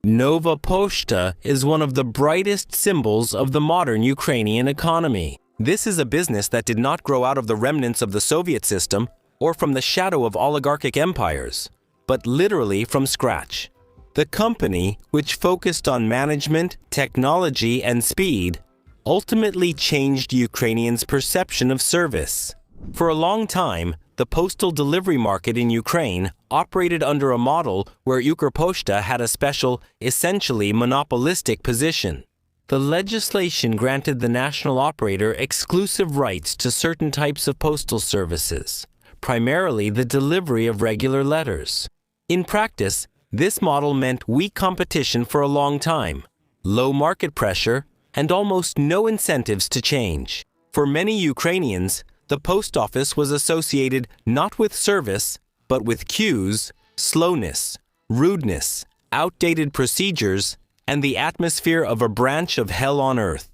Nova Poshta is one of the brightest symbols of the modern Ukrainian economy. This is a business that did not grow out of the remnants of the Soviet system or from the shadow of oligarchic empires, but literally from scratch. The company, which focused on management, technology, and speed, ultimately changed Ukrainians' perception of service. For a long time, the postal delivery market in Ukraine operated under a model where Poshta had a special, essentially monopolistic position. The legislation granted the national operator exclusive rights to certain types of postal services, primarily the delivery of regular letters. In practice, this model meant weak competition for a long time, low market pressure, and almost no incentives to change. For many Ukrainians, the post office was associated not with service, but with queues, slowness, rudeness, outdated procedures, and the atmosphere of a branch of hell on earth.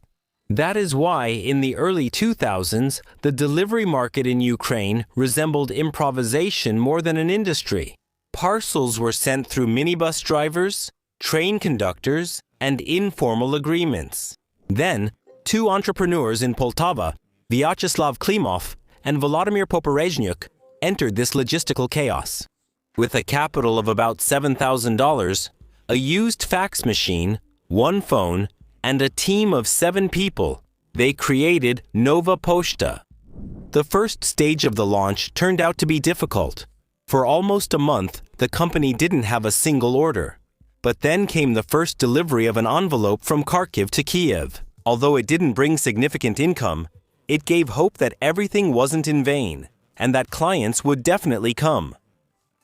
That is why, in the early 2000s, the delivery market in Ukraine resembled improvisation more than an industry. Parcels were sent through minibus drivers, train conductors, and informal agreements. Then, two entrepreneurs in Poltava, Vyacheslav Klimov and Volodymyr Poporezhnyuk, entered this logistical chaos. With a capital of about $7,000, a used fax machine, one phone, and a team of 7 people, they created Nova Poshta. The first stage of the launch turned out to be difficult. For almost a month, the company didn't have a single order. But then came the first delivery of an envelope from Kharkiv to Kiev. Although it didn't bring significant income, it gave hope that everything wasn't in vain, and that clients would definitely come.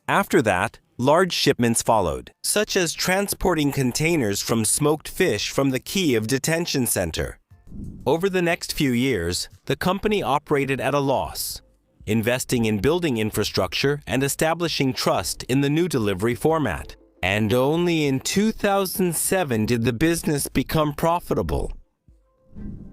After that, large shipments followed, such as transporting containers from smoked fish from the Kiev detention center. Over the next few years, the company operated at a loss, investing in building infrastructure and establishing trust in the new delivery format. And only in 2007 did the business become profitable.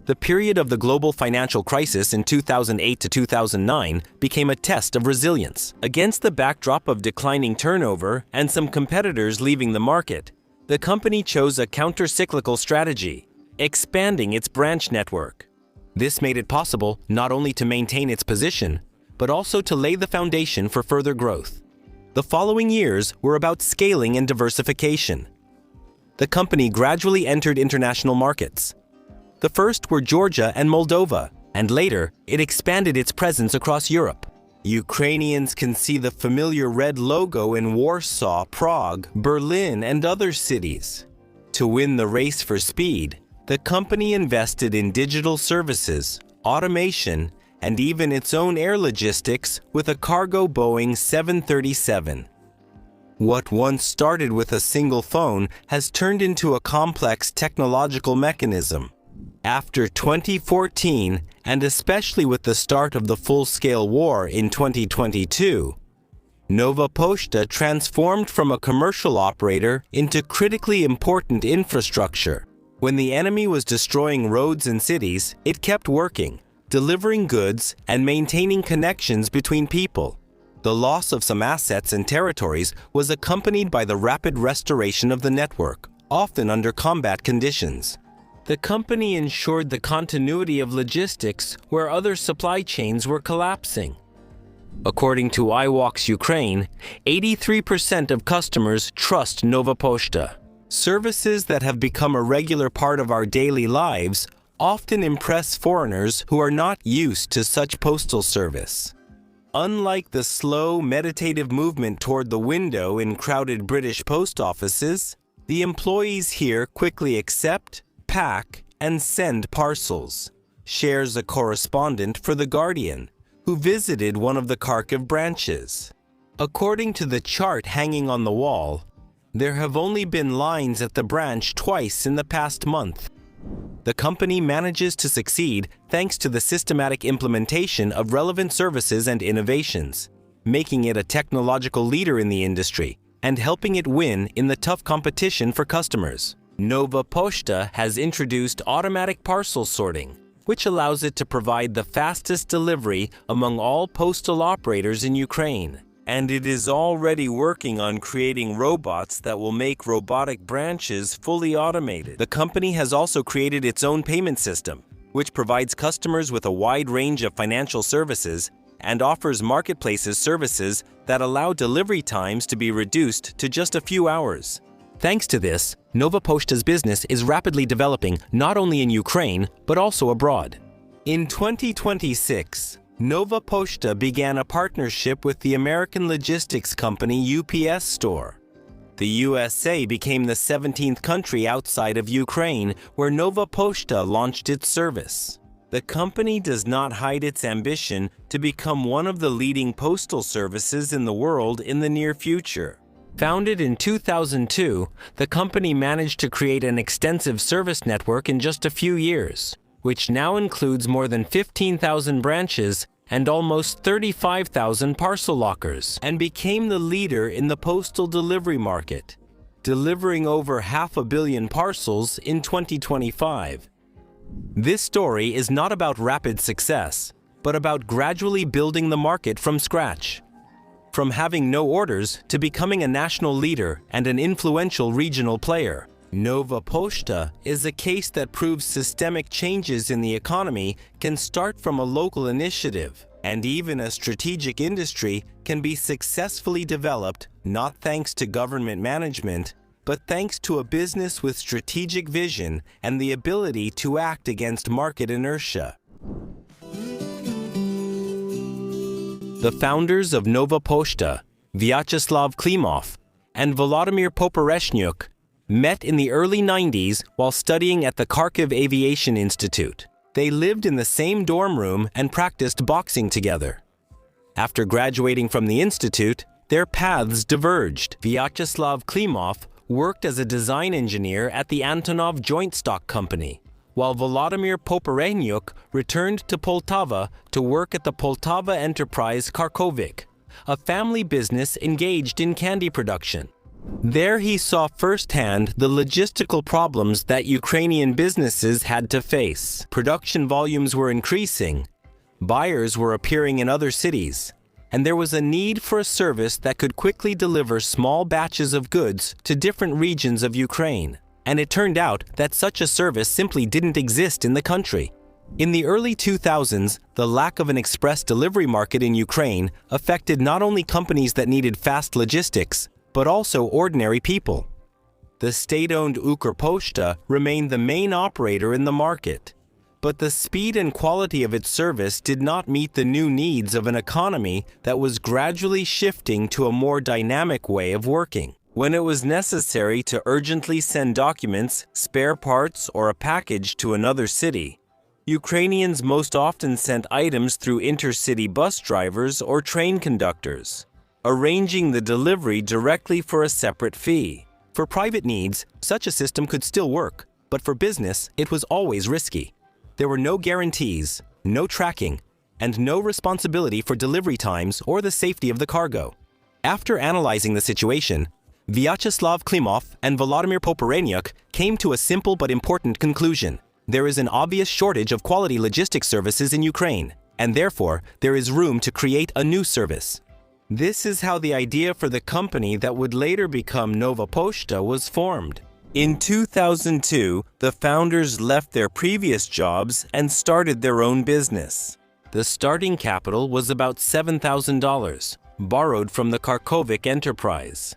The period of the global financial crisis in 2008 to 2009 became a test of resilience. Against the backdrop of declining turnover and some competitors leaving the market, the company chose a counter-cyclical strategy, expanding its branch network. This made it possible not only to maintain its position, but also to lay the foundation for further growth. The following years were about scaling and diversification. The company gradually entered international markets. The first were Georgia and Moldova, and later it expanded its presence across Europe. Ukrainians can see the familiar red logo in Warsaw, Prague, Berlin, and other cities. To win the race for speed, the company invested in digital services, automation, and even its own air logistics with a cargo Boeing 737. What once started with a single phone has turned into a complex technological mechanism. After 2014, and especially with the start of the full-scale war in 2022, Nova Poshta transformed from a commercial operator into critically important infrastructure. When the enemy was destroying roads and cities, it kept working, delivering goods and maintaining connections between people. The loss of some assets and territories was accompanied by the rapid restoration of the network, often under combat conditions. The company ensured the continuity of logistics where other supply chains were collapsing. According to iWalks Ukraine, 83% of customers trust Nova Poshta. Services that have become a regular part of our daily lives often impress foreigners who are not used to such postal service. Unlike the slow, meditative movement toward the window in crowded British post offices, the employees here quickly accept, pack, and send parcels, shares a correspondent for The Guardian, who visited one of the Kharkiv branches. According to the chart hanging on the wall, there have only been lines at the branch twice in the past month. The company manages to succeed thanks to the systematic implementation of relevant services and innovations, making it a technological leader in the industry and helping it win in the tough competition for customers. Nova Poshta has introduced automatic parcel sorting, which allows it to provide the fastest delivery among all postal operators in Ukraine. and it is already working on creating robots that will make robotic branches fully automated. The company has also created its own payment system, which provides customers with a wide range of financial services and offers marketplaces services that allow delivery times to be reduced to just a few hours. Thanks to this, Nova Poshta's business is rapidly developing not only in Ukraine, but also abroad. In 2026, Nova Poshta began a partnership with the American logistics company UPS Store. The USA became the 17th country outside of Ukraine where Nova Poshta launched its service. The company does not hide its ambition to become one of the leading postal services in the world in the near future. Founded in 2002, the company managed to create an extensive service network in just a few years, which now includes more than 15,000 branches and almost 35,000 parcel lockers, and became the leader in the postal delivery market, delivering over 500 million parcels in 2025. This story is not about rapid success, but about gradually building the market from scratch. From having no orders to becoming a national leader and an influential regional player, Nova Poshta is a case that proves systemic changes in the economy can start from a local initiative, and even a strategic industry can be successfully developed not thanks to government management, but thanks to a business with strategic vision and the ability to act against market inertia. The founders of Nova Poshta, Vyacheslav Klimov and Volodymyr Poporeshnyuk, met in the early 90s while studying at the Kharkiv Aviation Institute. They lived in the same dorm room and practiced boxing together. After graduating from the institute, their paths diverged. Vyacheslav Klimov worked as a design engineer at the Antonov Joint Stock Company, while Volodymyr Poporeshnyuk returned to Poltava to work at the Poltava Enterprise Kharkovik, a family business engaged in candy production. There he saw firsthand the logistical problems that Ukrainian businesses had to face. Production volumes were increasing, buyers were appearing in other cities, and there was a need for a service that could quickly deliver small batches of goods to different regions of Ukraine. And it turned out that such a service simply didn't exist in the country. In the early 2000s, the lack of an express delivery market in Ukraine affected not only companies that needed fast logistics, but also ordinary people. The state-owned Ukrposhta remained the main operator in the market, but the speed and quality of its service did not meet the new needs of an economy that was gradually shifting to a more dynamic way of working. When it was necessary to urgently send documents, spare parts, or a package to another city, Ukrainians most often sent items through intercity bus drivers or train conductors, arranging the delivery directly for a separate fee. For private needs, such a system could still work, but for business, it was always risky. There were no guarantees, no tracking, and no responsibility for delivery times or the safety of the cargo. After analyzing the situation, Vyacheslav Klimov and Volodymyr Poporeshnyuk came to a simple but important conclusion. There is an obvious shortage of quality logistics services in Ukraine, and therefore there is room to create a new service. This is how the idea for the company that would later become Nova Poshta was formed. In 2002, the founders left their previous jobs and started their own business. The starting capital was about $7,000, borrowed from the Kharkovik enterprise.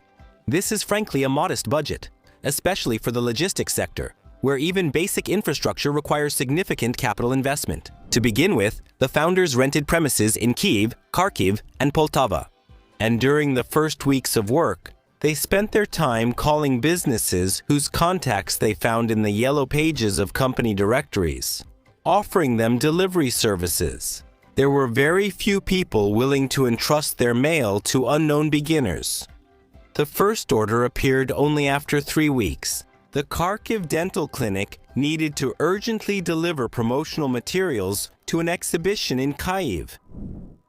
This is frankly a modest budget, especially for the logistics sector, where even basic infrastructure requires significant capital investment. To begin with, the founders rented premises in Kyiv, Kharkiv, and Poltava. And during the first weeks of work, they spent their time calling businesses whose contacts they found in the yellow pages of company directories, offering them delivery services. There were very few people willing to entrust their mail to unknown beginners. The first order appeared only after 3 weeks. The Kharkiv Dental Clinic needed to urgently deliver promotional materials to an exhibition in Kyiv.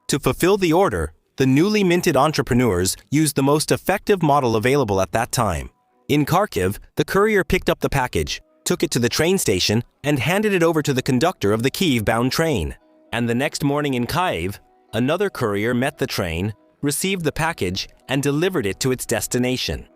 To fulfill the order, the newly minted entrepreneurs used the most effective model available at that time. In Kharkiv, the courier picked up the package, took it to the train station, and handed it over to the conductor of the Kyiv-bound train. And the next morning in Kyiv, another courier met the train, received the package, and delivered it to its destination.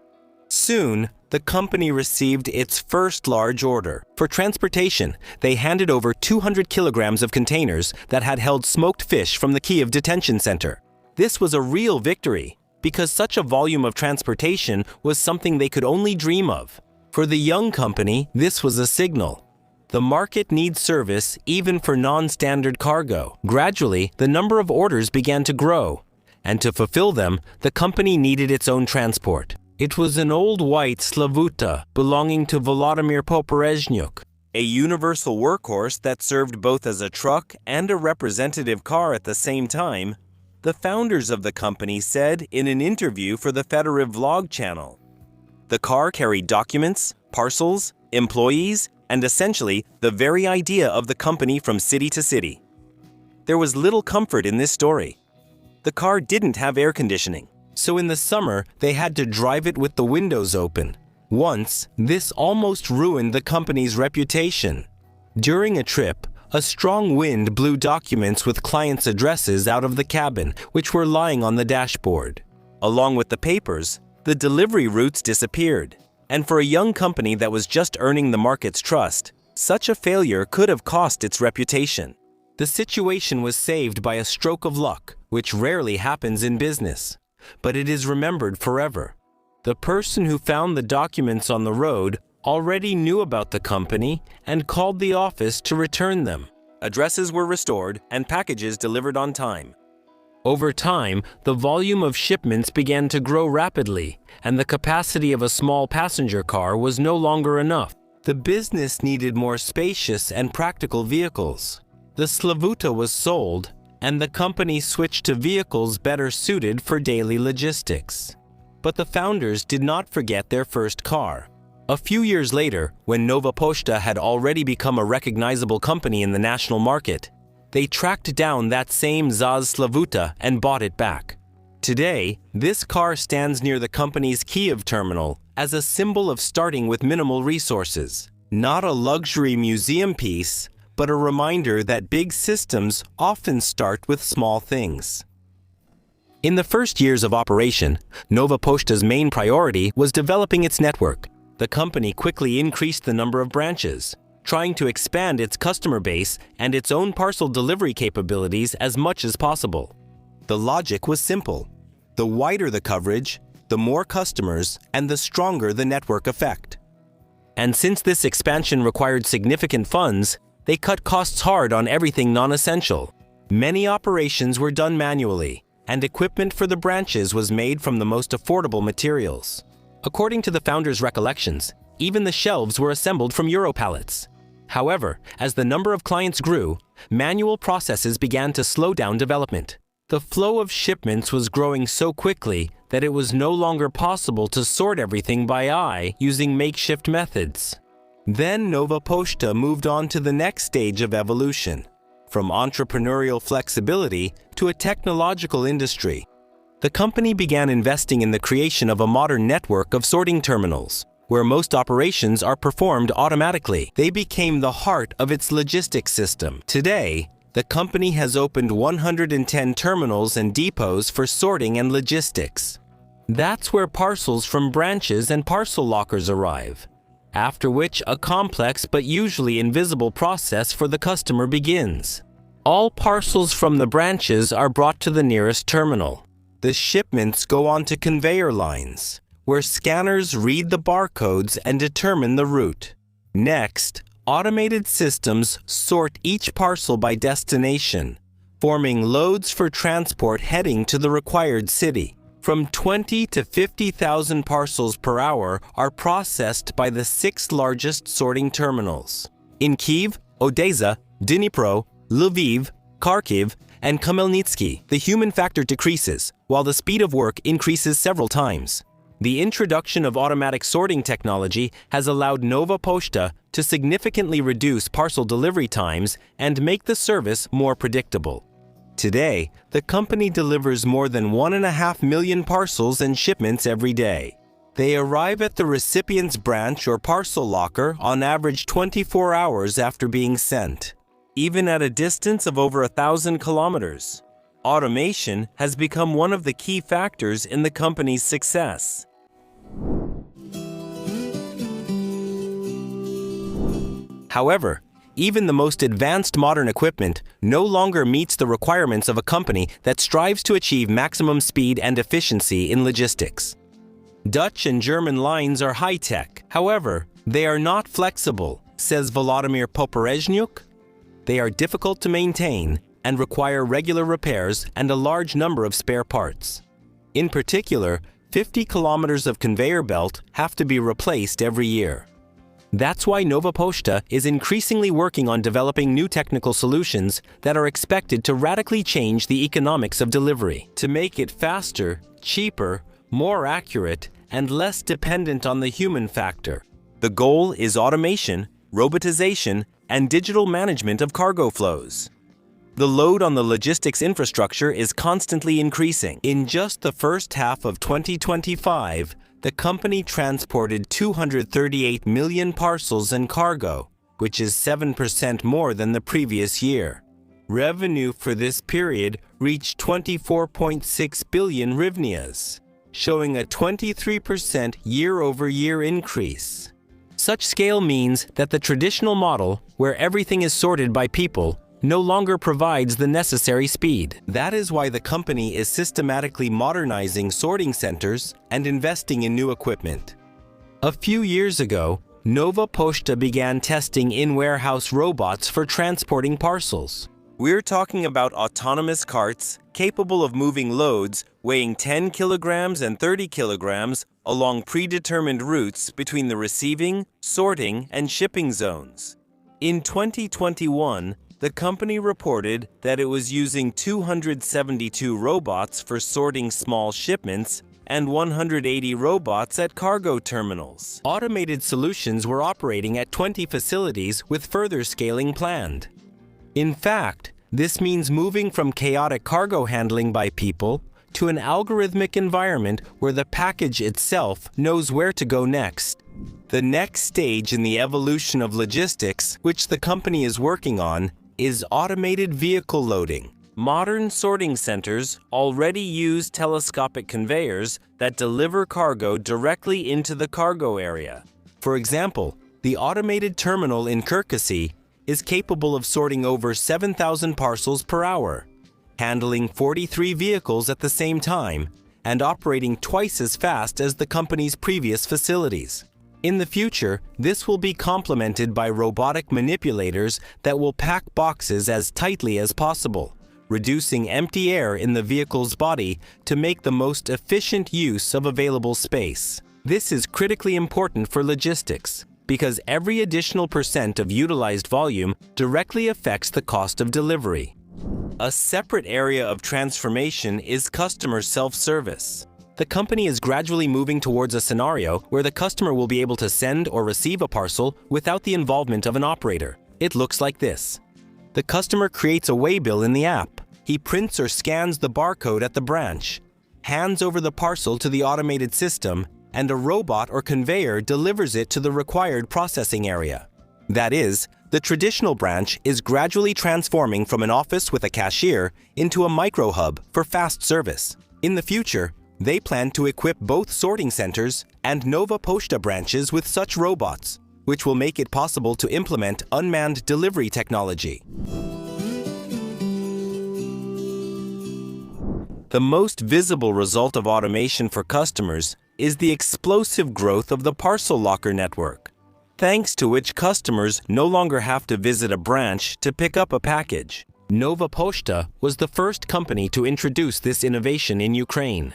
Soon, the company received its first large order. For transportation, they handed over 200 kilograms of containers that had held smoked fish from the Kyiv detention center. This was a real victory, because such a volume of transportation was something they could only dream of. For the young company, this was a signal. The market needs service even for non-standard cargo. Gradually, the number of orders began to grow, and to fulfill them, the company needed its own transport. It was an old white Slavuta belonging to Volodymyr Poporezhnyuk, a universal workhorse that served both as a truck and a representative car at the same time, the founders of the company said in an interview for the Fedoriv vlog channel. The car carried documents, parcels, employees, and essentially the very idea of the company from city to city. There was little comfort in this story. The car didn't have air conditioning, so in the summer they had to drive it with the windows open. Once, this almost ruined the company's reputation. During a trip, a strong wind blew documents with clients' addresses out of the cabin, which were lying on the dashboard. Along with the papers, the delivery routes disappeared. And for a young company that was just earning the market's trust, such a failure could have cost its reputation. The situation was saved by a stroke of luck, which rarely happens in business, but it is remembered forever. The person who found the documents on the road already knew about the company and called the office to return them. Addresses were restored and packages delivered on time. Over time, the volume of shipments began to grow rapidly, and the capacity of a small passenger car was no longer enough. The business needed more spacious and practical vehicles. The Slavuta was sold, and the company switched to vehicles better suited for daily logistics. But the founders did not forget their first car. A few years later, when Nova Poshta had already become a recognizable company in the national market, they tracked down that same Zaz Slavuta and bought it back. Today, this car stands near the company's Kyiv terminal as a symbol of starting with minimal resources. Not a luxury museum piece, but a reminder that big systems often start with small things. In the first years of operation, Nova Poshta's main priority was developing its network. The company quickly increased the number of branches, trying to expand its customer base and its own parcel delivery capabilities as much as possible. The logic was simple. The wider the coverage, the more customers, and the stronger the network effect. And since this expansion required significant funds, they cut costs hard on everything non-essential. Many operations were done manually, and equipment for the branches was made from the most affordable materials. According to the founders' recollections, even the shelves were assembled from Euro pallets. However, as the number of clients grew, manual processes began to slow down development. The flow of shipments was growing so quickly that it was no longer possible to sort everything by eye using makeshift methods. Then Nova Poshta moved on to the next stage of evolution, from entrepreneurial flexibility to a technological industry. The company began investing in the creation of a modern network of sorting terminals, where most operations are performed automatically. They became the heart of its logistics system. Today, the company has opened 110 terminals and depots for sorting and logistics. That's where parcels from branches and parcel lockers arrive, after which a complex but usually invisible process for the customer begins. All parcels from the branches are brought to the nearest terminal. The shipments go on to conveyor lines, where scanners read the barcodes and determine the route. Next, automated systems sort each parcel by destination, forming loads for transport heading to the required city. From 20 to 50,000 parcels per hour are processed by the 6 largest sorting terminals. In Kyiv, Odessa, Dnipro, Lviv, Kharkiv, and Khmelnytsky, the human factor decreases, while the speed of work increases several times. The introduction of automatic sorting technology has allowed Nova Poshta to significantly reduce parcel delivery times and make the service more predictable. Today, the company delivers more than 1.5 million parcels and shipments every day. They arrive at the recipient's branch or parcel locker on average 24 hours after being sent, even at a distance of over 1,000 kilometers. Automation has become one of the key factors in the company's success. However, even the most advanced modern equipment no longer meets the requirements of a company that strives to achieve maximum speed and efficiency in logistics. Dutch and German lines are high-tech. However, they are not flexible, says Volodymyr Poporezhnyuk. They are difficult to maintain and require regular repairs and a large number of spare parts. In particular, 50 kilometers of conveyor belt have to be replaced every year. That's why Nova Poshta is increasingly working on developing new technical solutions that are expected to radically change the economics of delivery, to make it faster, cheaper, more accurate, and less dependent on the human factor. The goal is automation, robotization, and digital management of cargo flows. The load on the logistics infrastructure is constantly increasing. In just the first half of 2025, the company transported 238 million parcels and cargo, which is 7% more than the previous year. Revenue for this period reached 24.6 billion hryvnias, showing a 23% year-over-year increase. Such scale means that the traditional model, where everything is sorted by people, no longer provides the necessary speed. That is why the company is systematically modernizing sorting centers and investing in new equipment. A few years ago, Nova Poshta began testing in-warehouse robots for transporting parcels. We're talking about autonomous carts capable of moving loads weighing 10 kilograms and 30 kilograms along predetermined routes between the receiving, sorting, and shipping zones. In 2021, the company reported that it was using 272 robots for sorting small shipments and 180 robots at cargo terminals. Automated solutions were operating at 20 facilities with further scaling planned. In fact, this means moving from chaotic cargo handling by people to an algorithmic environment where the package itself knows where to go next. The next stage in the evolution of logistics, which the company is working on, is automated vehicle loading. Modern sorting centers already use telescopic conveyors that deliver cargo directly into the cargo area. For example, the automated terminal in Kirkasi is capable of sorting over 7,000 parcels per hour, handling 43 vehicles at the same time, and operating twice as fast as the company's previous facilities. In the future, this will be complemented by robotic manipulators that will pack boxes as tightly as possible, reducing empty air in the vehicle's body to make the most efficient use of available space. This is critically important for logistics, because every additional % of utilized volume directly affects the cost of delivery. A separate area of transformation is customer self-service. The company is gradually moving towards a scenario where the customer will be able to send or receive a parcel without the involvement of an operator. It looks like this. The customer creates a waybill in the app. He prints or scans the barcode at the branch, hands over the parcel to the automated system, and a robot or conveyor delivers it to the required processing area. That is, the traditional branch is gradually transforming from an office with a cashier into a micro-hub for fast service. In the future, they plan to equip both sorting centers and Nova Poshta branches with such robots, which will make it possible to implement unmanned delivery technology. The most visible result of automation for customers is the explosive growth of the parcel locker network, thanks to which customers no longer have to visit a branch to pick up a package. Nova Poshta was the first company to introduce this innovation in Ukraine.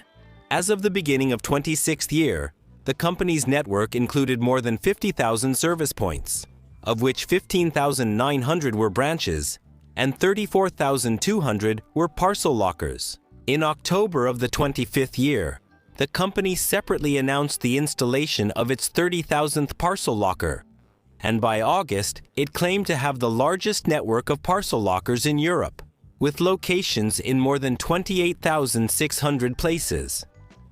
As of the beginning of 26th year, the company's network included more than 50,000 service points, of which 15,900 were branches and 34,200 were parcel lockers. In October of the 25th year, the company separately announced the installation of its 30,000th parcel locker, and by August, it claimed to have the largest network of parcel lockers in Europe, with locations in more than 28,600 places.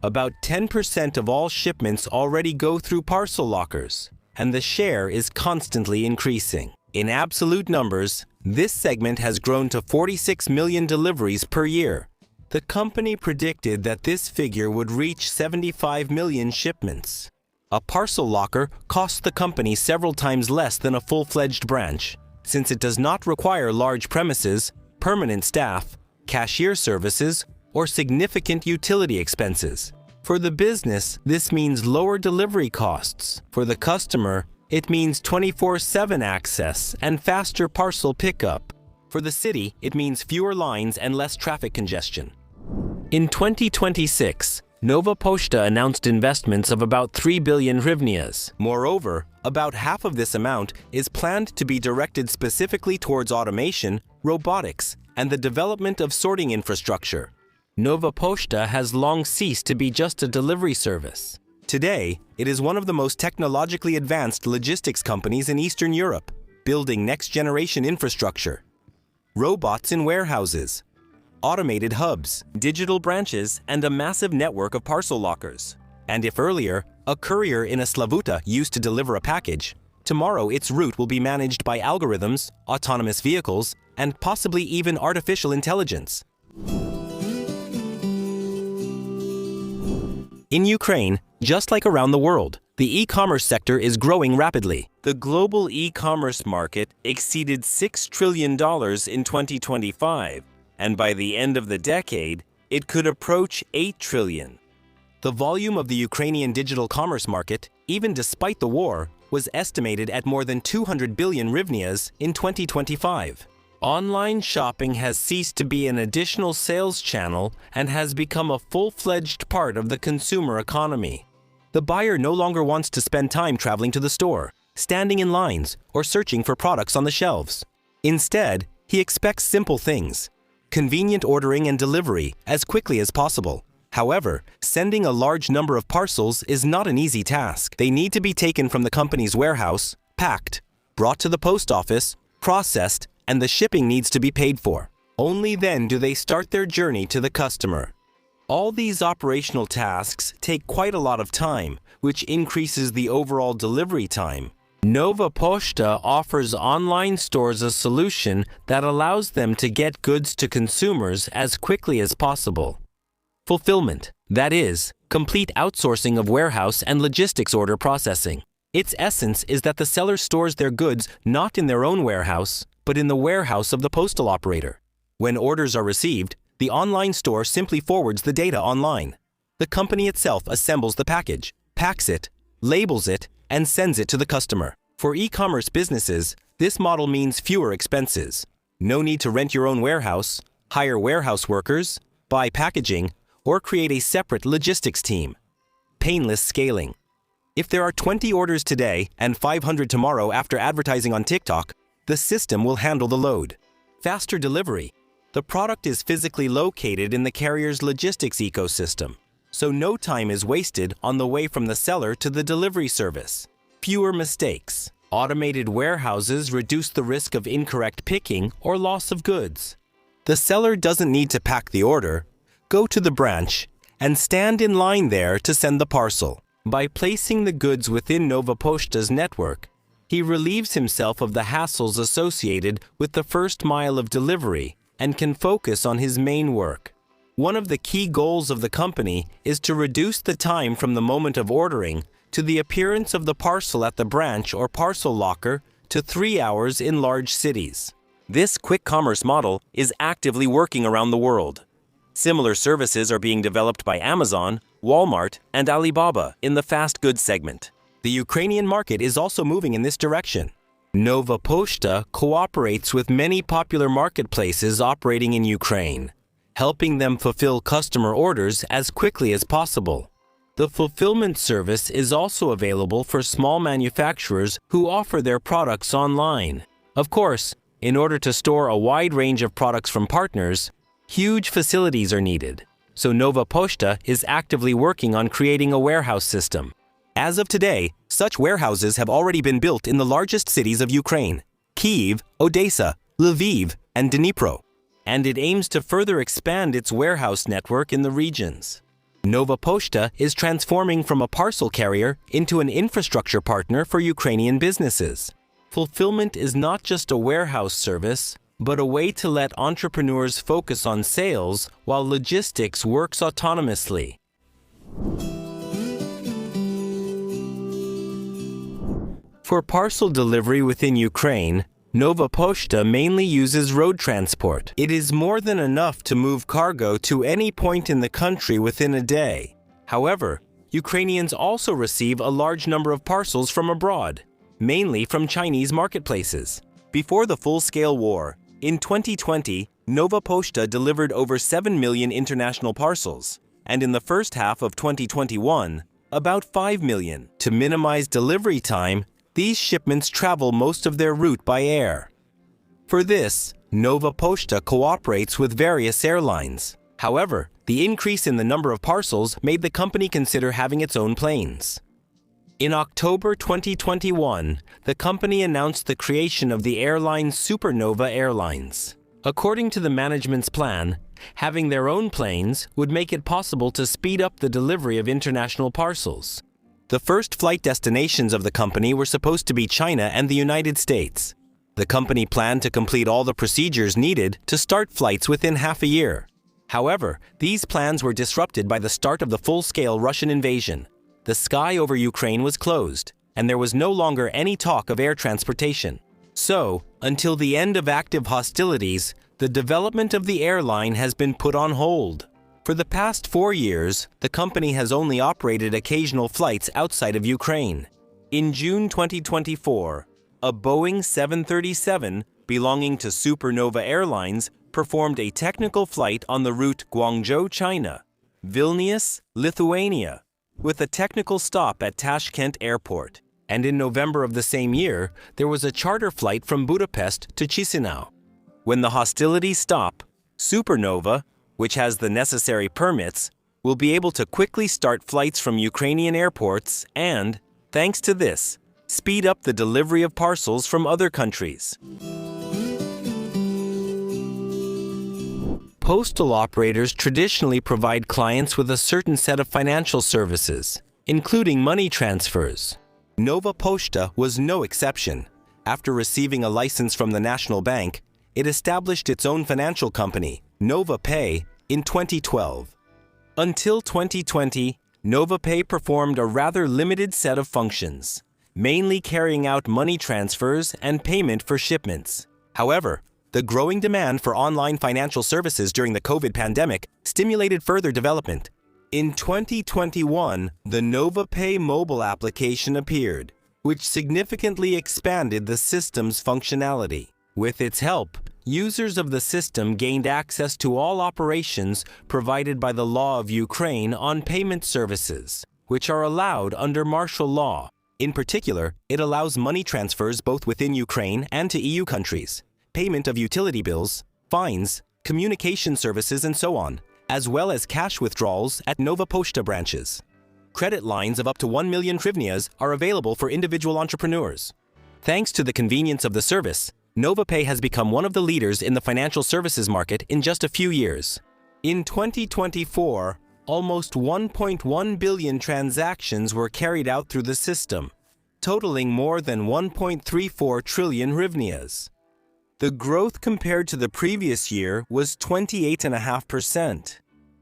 About 10% of all shipments already go through parcel lockers, and the share is constantly increasing. In absolute numbers, This segment has grown to 46 million deliveries per year. The company predicted that this figure would reach 75 million shipments. A parcel locker costs the company several times less than a full-fledged branch, since it does not require large premises, permanent staff, cashier services, or significant utility expenses. For the business, this means lower delivery costs. For the customer, it means 24/7 access and faster parcel pickup. For the city, it means fewer lines and less traffic congestion. In 2026, Nova Poshta announced investments of about 3 billion hryvnias. Moreover, about half of this amount is planned to be directed specifically towards automation, robotics, and the development of sorting infrastructure. Nova Poshta has long ceased to be just a delivery service. Today, it is one of the most technologically advanced logistics companies in Eastern Europe, building next-generation infrastructure. Robots in warehouses, automated hubs, digital branches, and a massive network of parcel lockers. And if earlier, a courier in a Slavuta used to deliver a package, tomorrow its route will be managed by algorithms, autonomous vehicles, and possibly even artificial intelligence. In Ukraine, just like around the world, the e-commerce sector is growing rapidly. The global e-commerce market exceeded $6 trillion in 2025, and by the end of the decade, it could approach $8 trillion. The volume of the Ukrainian digital commerce market, even despite the war, was estimated at more than 200 billion hryvnias in 2025. Online shopping has ceased to be an additional sales channel and has become a full-fledged part of the consumer economy. The buyer no longer wants to spend time traveling to the store, standing in lines, or searching for products on the shelves. Instead, he expects simple things: convenient ordering and delivery as quickly as possible. However, sending a large number of parcels is not an easy task. They need to be taken from the company's warehouse, packed, brought to the post office, processed, and the shipping needs to be paid for. Only then do they start their journey to the customer. All these operational tasks take quite a lot of time, which increases the overall delivery time. Nova Poshta offers online stores a solution that allows them to get goods to consumers as quickly as possible. Fulfillment, that is, complete outsourcing of warehouse and logistics order processing. Its essence is that the seller stores their goods not in their own warehouse, but in the warehouse of the postal operator. When orders are received, the online store simply forwards the data online. The company itself assembles the package, packs it, labels it, and sends it to the customer. For e-commerce businesses, this model means fewer expenses. No need to rent your own warehouse, hire warehouse workers, buy packaging, or create a separate logistics team. Painless scaling. If there are 20 orders today and 500 tomorrow after advertising on TikTok, the system will handle the load. Faster delivery. The product is physically located in the carrier's logistics ecosystem, so no time is wasted on the way from the seller to the delivery service. Fewer mistakes. Automated warehouses reduce the risk of incorrect picking or loss of goods. The seller doesn't need to pack the order, go to the branch, and stand in line there to send the parcel. By placing the goods within Nova Poshta's network, he relieves himself of the hassles associated with the first mile of delivery and can focus on his main work. One of the key goals of the company is to reduce the time from the moment of ordering to the appearance of the parcel at the branch or parcel locker to 3 hours in large cities. This quick commerce model is actively working around the world. Similar services are being developed by Amazon, Walmart, and Alibaba in the fast goods segment. The Ukrainian market is also moving in this direction. Nova Poshta cooperates with many popular marketplaces operating in Ukraine, helping them fulfill customer orders as quickly as possible. The fulfillment service is also available for small manufacturers who offer their products online. Of course, in order to store a wide range of products from partners, huge facilities are needed. So Nova Poshta is actively working on creating a warehouse system. As of today, such warehouses have already been built in the largest cities of Ukraine: Kyiv, Odessa, Lviv, and Dnipro. And it aims to further expand its warehouse network in the regions. Nova Poshta is transforming from a parcel carrier into an infrastructure partner for Ukrainian businesses. Fulfillment is not just a warehouse service, but a way to let entrepreneurs focus on sales while logistics works autonomously. For parcel delivery within Ukraine, Nova Poshta mainly uses road transport. It is more than enough to move cargo to any point in the country within a day. However, Ukrainians also receive a large number of parcels from abroad, mainly from Chinese marketplaces. Before the full-scale war, in 2020, Nova Poshta delivered over 7 million international parcels, and in the first half of 2021, about 5 million. To minimize delivery time, these shipments travel most of their route by air. For this, Nova Poshta cooperates with various airlines. However, the increase in the number of parcels made the company consider having its own planes. In October 2021, the company announced the creation of the airline Supernova Airlines. According to the management's plan, having their own planes would make it possible to speed up the delivery of international parcels. The first flight destinations of the company were supposed to be China and the United States. The company planned to complete all the procedures needed to start flights within half a year. However, these plans were disrupted by the start of the full-scale Russian invasion. The sky over Ukraine was closed, and there was no longer any talk of air transportation. So, until the end of active hostilities, the development of the airline has been put on hold. For the past 4 years, the company has only operated occasional flights outside of Ukraine. In June 2024, a Boeing 737 belonging to Supernova Airlines performed a technical flight on the route Guangzhou, China, Vilnius, Lithuania, with a technical stop at Tashkent Airport. And in November of the same year, there was a charter flight from Budapest to Chisinau. When the hostilities stop, Supernova, which has the necessary permits, will be able to quickly start flights from Ukrainian airports and, thanks to this, speed up the delivery of parcels from other countries. Postal operators traditionally provide clients with a certain set of financial services, including money transfers. Nova Poshta was no exception. After receiving a license from the National Bank, it established its own financial company, Nova Pay, in 2012. Until 2020, Nova Pay performed a rather limited set of functions, mainly carrying out money transfers and payment for shipments. However, the growing demand for online financial services during the COVID pandemic stimulated further development. In 2021, the Nova Pay mobile application appeared, which significantly expanded the system's functionality. With its help, users of the system gained access to all operations provided by the law of Ukraine on payment services, which are allowed under martial law. In particular, it allows money transfers both within Ukraine and to EU countries, payment of utility bills, fines, communication services, and so on, as well as cash withdrawals at Nova Poshta branches. Credit lines of up to 1 million hryvnias are available for individual entrepreneurs. Thanks to the convenience of the service, NovaPay has become one of the leaders in the financial services market in just a few years. In 2024, almost 1.1 billion transactions were carried out through the system, totaling more than 1.34 trillion hryvnias. The growth compared to the previous year was 28.5%.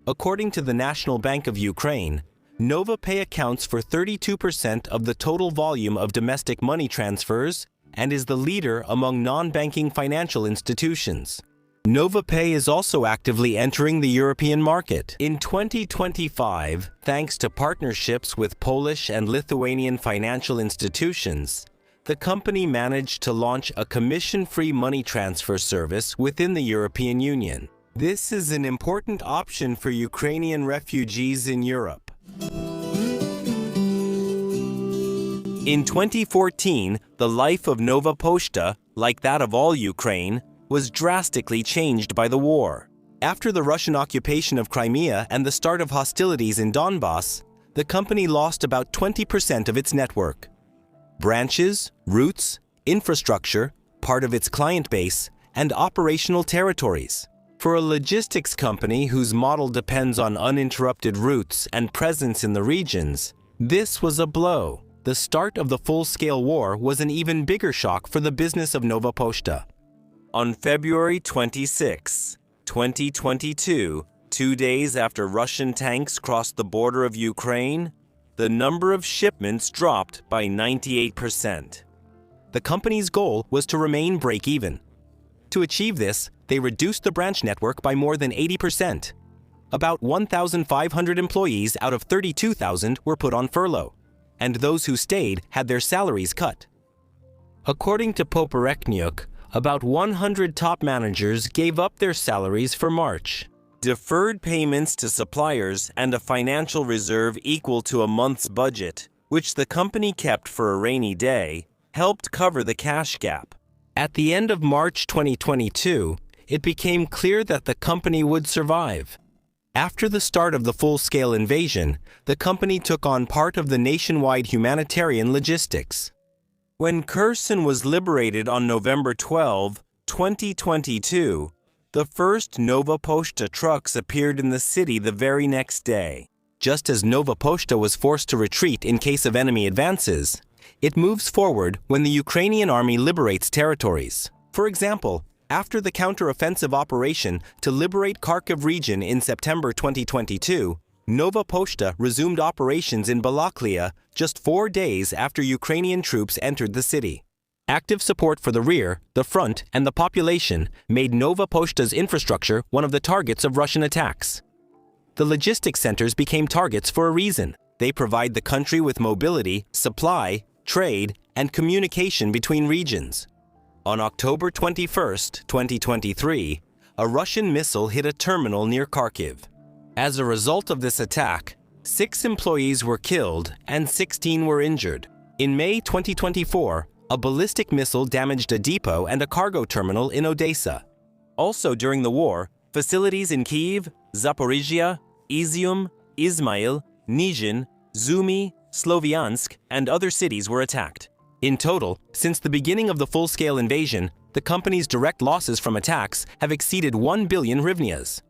According to the National Bank of Ukraine, NovaPay accounts for 32% of the total volume of domestic money transfers and is the leader among non-banking financial institutions. NovaPay is also actively entering the European market. In 2025, thanks to partnerships with Polish and Lithuanian financial institutions, the company managed to launch a commission-free money transfer service within the European Union. This is an important option for Ukrainian refugees in Europe. In 2014, the life of Nova Poshta, like that of all Ukraine, was drastically changed by the war. After the Russian occupation of Crimea and the start of hostilities in Donbass, the company lost about 20% of its network. Branches, routes, infrastructure, part of its client base, and operational territories. For a logistics company whose model depends on uninterrupted routes and presence in the regions, this was a blow. the start of the full-scale war was an even bigger shock for the business of Nova Poshta. On February 26, 2022, 2 days after Russian tanks crossed the border of Ukraine, the number of shipments dropped by 98%. The company's goal was to remain break-even. To achieve this, they reduced the branch network by more than 80%. About 1,500 employees out of 32,000 were put on furlough, and those who stayed had their salaries cut. According to Poperekniuk, about 100 top managers gave up their salaries for March. Deferred payments to suppliers and a financial reserve equal to a month's budget, which the company kept for a rainy day, helped cover the cash gap. At the end of March 2022, it became clear that the company would survive. After the start of the full-scale invasion, the company took on part of the nationwide humanitarian logistics. When Kherson was liberated on November 12, 2022, the first Nova Poshta trucks appeared in the city the very next day. Just as Nova Poshta was forced to retreat in case of enemy advances, it moves forward when the Ukrainian army liberates territories. For example, after the counter-offensive operation to liberate Kharkiv region in September 2022, Nova Poshta resumed operations in Balaklia just 4 days after Ukrainian troops entered the city. Active support for the rear, the front, and the population made Nova Poshta's infrastructure one of the targets of Russian attacks. The logistics centers became targets for a reason. They provide the country with mobility, supply, trade, and communication between regions. On October 21, 2023, a Russian missile hit a terminal near Kharkiv. As a result of this attack, 6 employees were killed and 16 were injured. In May 2024, a ballistic missile damaged a depot and a cargo terminal in Odessa. Also during the war, facilities in Kyiv, Zaporizhia, Izium, Izmail, Nizhyn, Sumy, Sloviansk, and other cities were attacked. In total, since the beginning of the full-scale invasion, the company's direct losses from attacks have exceeded 1 billion hryvnias.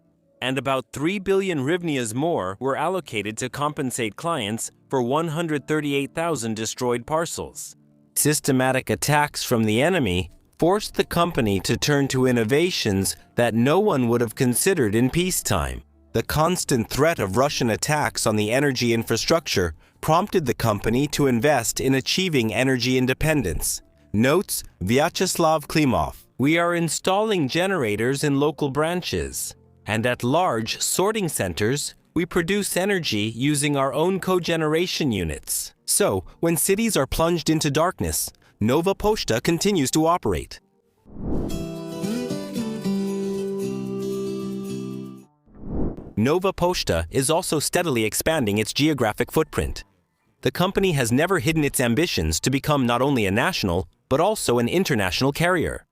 And about 3 billion hryvnias more were allocated to compensate clients for 138,000 destroyed parcels. Systematic attacks from the enemy forced the company to turn to innovations that no one would have considered in peacetime. The constant threat of Russian attacks on the energy infrastructure prompted the company to invest in achieving energy independence. Notes Vyacheslav Klimov. We are installing generators in local branches, and at large sorting centers, we produce energy using our own cogeneration units. So, when cities are plunged into darkness, Nova Poshta continues to operate. Nova Poshta is also steadily expanding its geographic footprint. The company has never hidden its ambitions to become not only a national, but also an international carrier.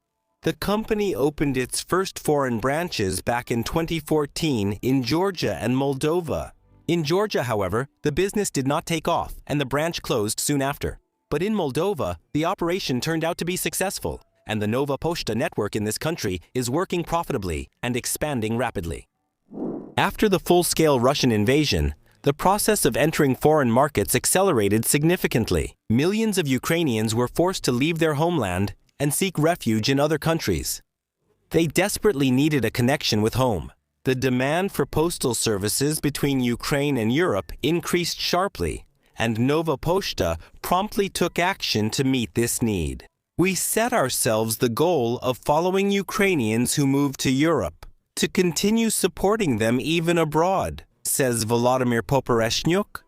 The company opened its first foreign branches back in 2014 in Georgia and Moldova. In Georgia, however, the business did not take off and the branch closed soon after. But in Moldova, the operation turned out to be successful, and the Nova Poshta network in this country is working profitably and expanding rapidly. After the full-scale Russian invasion, the process of entering foreign markets accelerated significantly. Millions of Ukrainians were forced to leave their homeland and seek refuge in other countries. They desperately needed a connection with home. The demand for postal services between Ukraine and Europe increased sharply, and Nova Poshta promptly took action to meet this need. We set ourselves the goal of following Ukrainians who move to Europe, to continue supporting them even abroad, says Volodymyr Popereshnyuk.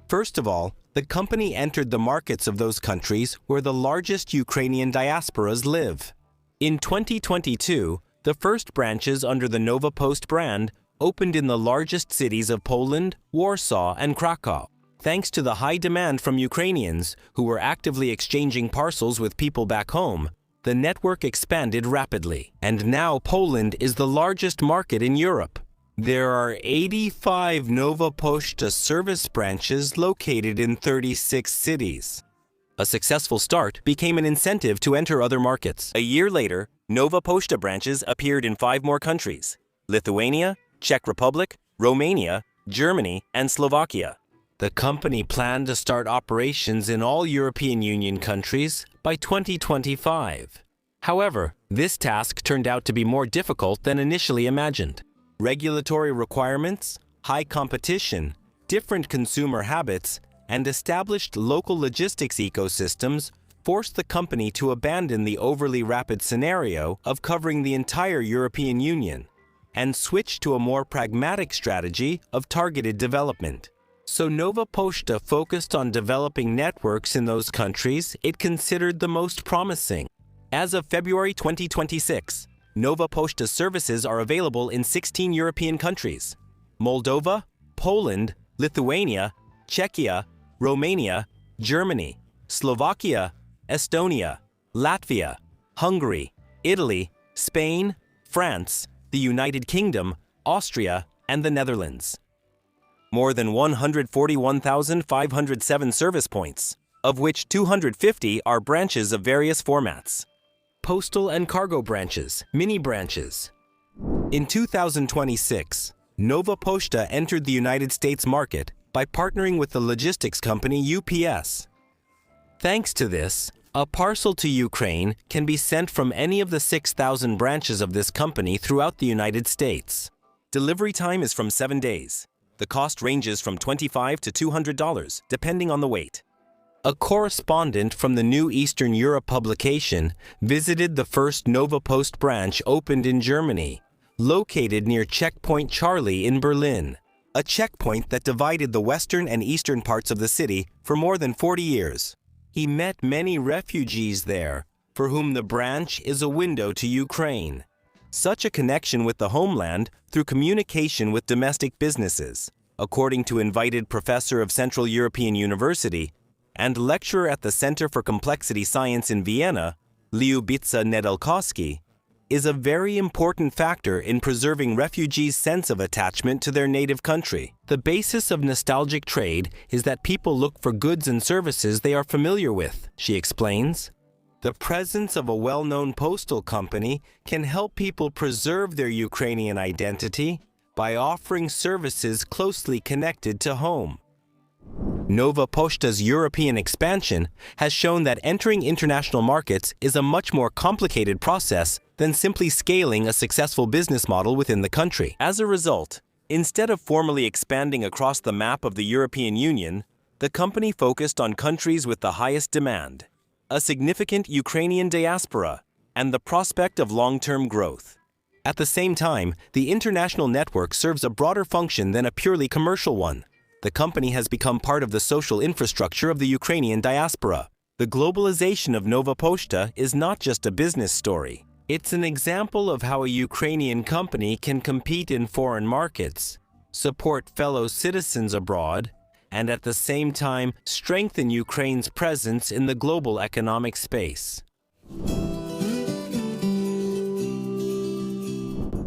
First of all, the company entered the markets of those countries where the largest Ukrainian diasporas live. In 2022, the first branches under the Nova Post brand opened in the largest cities of Poland, Warsaw, and Krakow. Thanks to the high demand from Ukrainians who were actively exchanging parcels with people back home, the network expanded rapidly, and now Poland is the largest market in Europe. There are 85 Nova Poshta service branches located in 36 cities. A successful start became an incentive to enter other markets. A year later, Nova Poshta branches appeared in 5 more countries: Lithuania, Czech Republic, Romania, Germany, and Slovakia. The company planned to start operations in all European Union countries by 2025. However, this task turned out to be more difficult than initially imagined. Regulatory requirements, high competition, different consumer habits, and established local logistics ecosystems forced the company to abandon the overly rapid scenario of covering the entire European Union and switch to a more pragmatic strategy of targeted development. So Nova Poshta focused on developing networks in those countries it considered the most promising. As of February 2026, Nova Poshta services are available in 16 European countries: Moldova, Poland, Lithuania, Czechia, Romania, Germany, Slovakia, Estonia, Latvia, Hungary, Italy, Spain, France, the United Kingdom, Austria, and the Netherlands. More than 141,507 service points, of which 250 are branches of various formats. Postal and cargo branches, mini branches. In 2026, Nova Poshta entered the United States market by partnering with the logistics company UPS. Thanks to this, a parcel to Ukraine can be sent from any of the 6,000 branches of this company throughout the United States. Delivery time is from 7 days. The cost ranges from $25 to $200, depending on the weight. A correspondent from the New Eastern Europe publication visited the first Nova Post branch opened in Germany, located near Checkpoint Charlie in Berlin, a checkpoint that divided the western and eastern parts of the city for more than 40 years. He met many refugees there, for whom the branch is a window to Ukraine. Such a connection with the homeland through communication with domestic businesses, according to invited professor of Central European University and lecturer at the Center for Complexity Science in Vienna, Lyubica Nedelkowski, is a very important factor in preserving refugees' sense of attachment to their native country. The basis of nostalgic trade is that people look for goods and services they are familiar with, she explains. The presence of a well-known postal company can help people preserve their Ukrainian identity by offering services closely connected to home. Nova Poshta's European expansion has shown that entering international markets is a much more complicated process than simply scaling a successful business model within the country. As a result, instead of formally expanding across the map of the European Union, the company focused on countries with the highest demand, a significant Ukrainian diaspora, and the prospect of long-term growth. At the same time, the international network serves a broader function than a purely commercial one. The company has become part of the social infrastructure of the Ukrainian diaspora. The globalization of Nova Poshta is not just a business story. It's an example of how a Ukrainian company can compete in foreign markets, support fellow citizens abroad, and at the same time strengthen Ukraine's presence in the global economic space.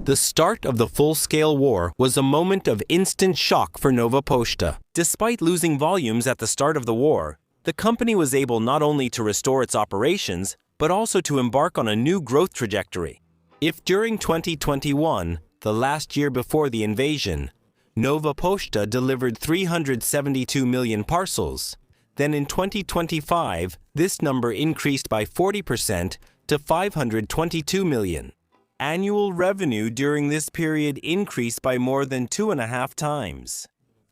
The start of the full-scale war was a moment of instant shock for Nova Poshta. Despite losing volumes at the start of the war, the company was able not only to restore its operations, but also to embark on a new growth trajectory. If during 2021, the last year before the invasion, Nova Poshta delivered 372 million parcels, then in 2025, this number increased by 40% to 522 million. Annual revenue during this period increased by more than 2.5 times,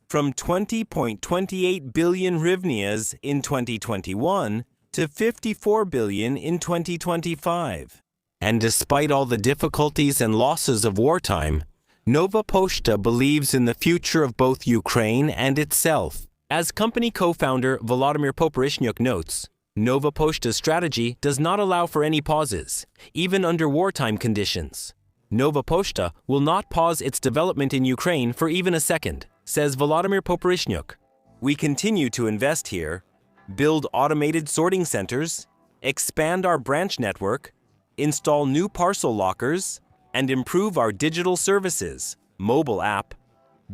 from 20.28 billion hryvnias in 2021 to 54 billion in 2025. And despite all the difficulties and losses of wartime, Nova Poshta believes in the future of both Ukraine and itself. As company co-founder Volodymyr Poporishnyuk notes, Nova Poshta's strategy does not allow for any pauses, even under wartime conditions. Nova Poshta will not pause its development in Ukraine for even a second, says Volodymyr Poporishnyuk. We continue to invest here, build automated sorting centers, expand our branch network, install new parcel lockers, and improve our digital services, mobile app,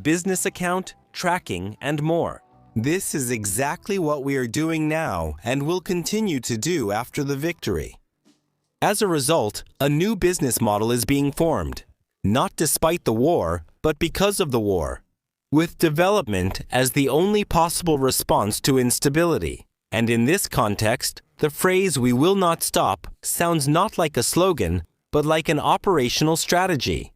business account, tracking, and more. This is exactly what we are doing now and will continue to do after the victory. As a result, a new business model is being formed, not despite the war, but because of the war. with development as the only possible response to instability. And in this context, the phrase "we will not stop" sounds not like a slogan, but like an operational strategy.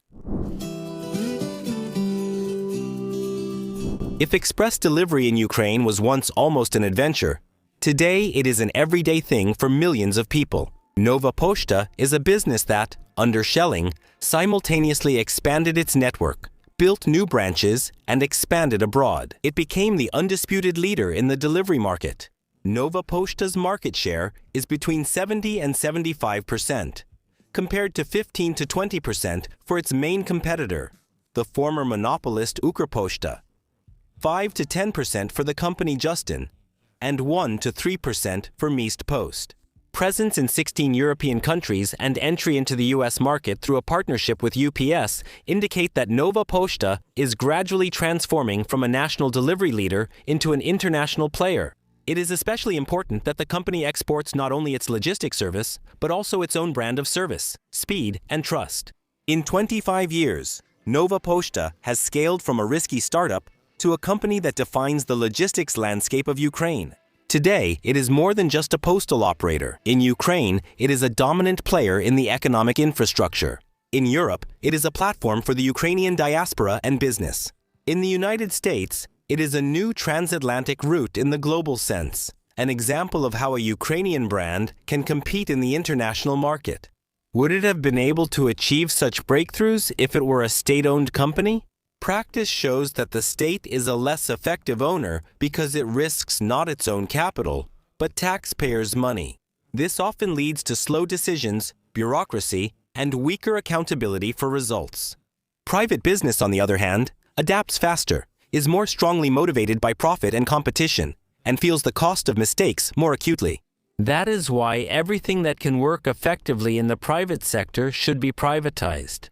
If express delivery in Ukraine was once almost an adventure, today it is an everyday thing for millions of people. Nova Poshta is a business that, under shelling, simultaneously expanded its network, built new branches, and expanded abroad. It became the undisputed leader in the delivery market. Nova Poshta's market share is between 70 and 75%, compared to 15 to 20% for its main competitor, the former monopolist Poshta, 5 to 10% for the company Justin, and 1 to 3% for Meest Post. Presence in 16 European countries and entry into the US market through a partnership with UPS indicate that Nova Poshta is gradually transforming from a national delivery leader into an international player. It is especially important that the company exports not only its logistics service, but also its own brand of service, speed, and trust. In 25 years, Nova Poshta has scaled from a risky startup to a company that defines the logistics landscape of Ukraine. Today, it is more than just a postal operator. In Ukraine, it is a dominant player in the economic infrastructure. In Europe, it is a platform for the Ukrainian diaspora and business. In the United States, it is a new transatlantic route in the global sense, an example of how a Ukrainian brand can compete in the international market. Would it have been able to achieve such breakthroughs if it were a state-owned company? Practice shows that the state is a less effective owner because it risks not its own capital, but taxpayers' money. This often leads to slow decisions, bureaucracy, and weaker accountability for results. Private business, on the other hand, adapts faster, is more strongly motivated by profit and competition, and feels the cost of mistakes more acutely. That is why everything that can work effectively in the private sector should be privatized.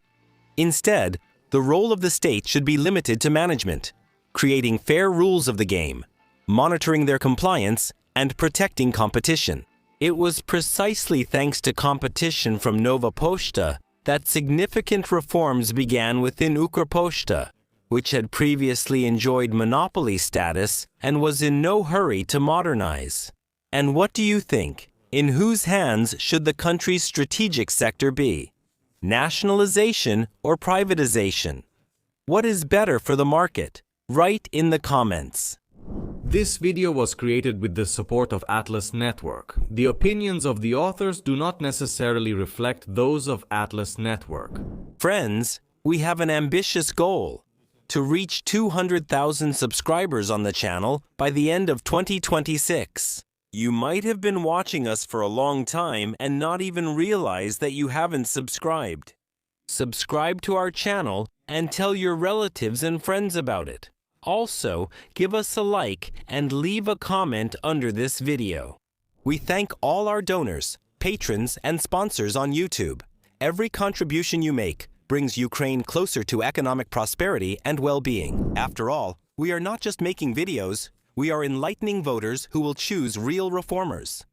Instead, the role of the state should be limited to management, creating fair rules of the game, monitoring their compliance, and protecting competition. It was precisely thanks to competition from Nova Poshta that significant reforms began within Poshta, which had previously enjoyed monopoly status and was in no hurry to modernize. And what do you think? In whose hands should the country's strategic sector be? Nationalization or privatization? What is better for the market? Write in the comments. This video was created with the support of Atlas Network. The opinions of the authors do not necessarily reflect those of Atlas Network. Friends, we have an ambitious goal: to reach 200,000 subscribers on the channel by the end of 2026. You might have been watching us for a long time and not even realize that you haven't subscribed. Subscribe to our channel and tell your relatives and friends about it. Also, give us a like and leave a comment under this video. We thank all our donors, patrons, and sponsors on YouTube. Every contribution you make brings Ukraine closer to economic prosperity and well-being. After all, we are not just making videos, we are enlightening voters who will choose real reformers.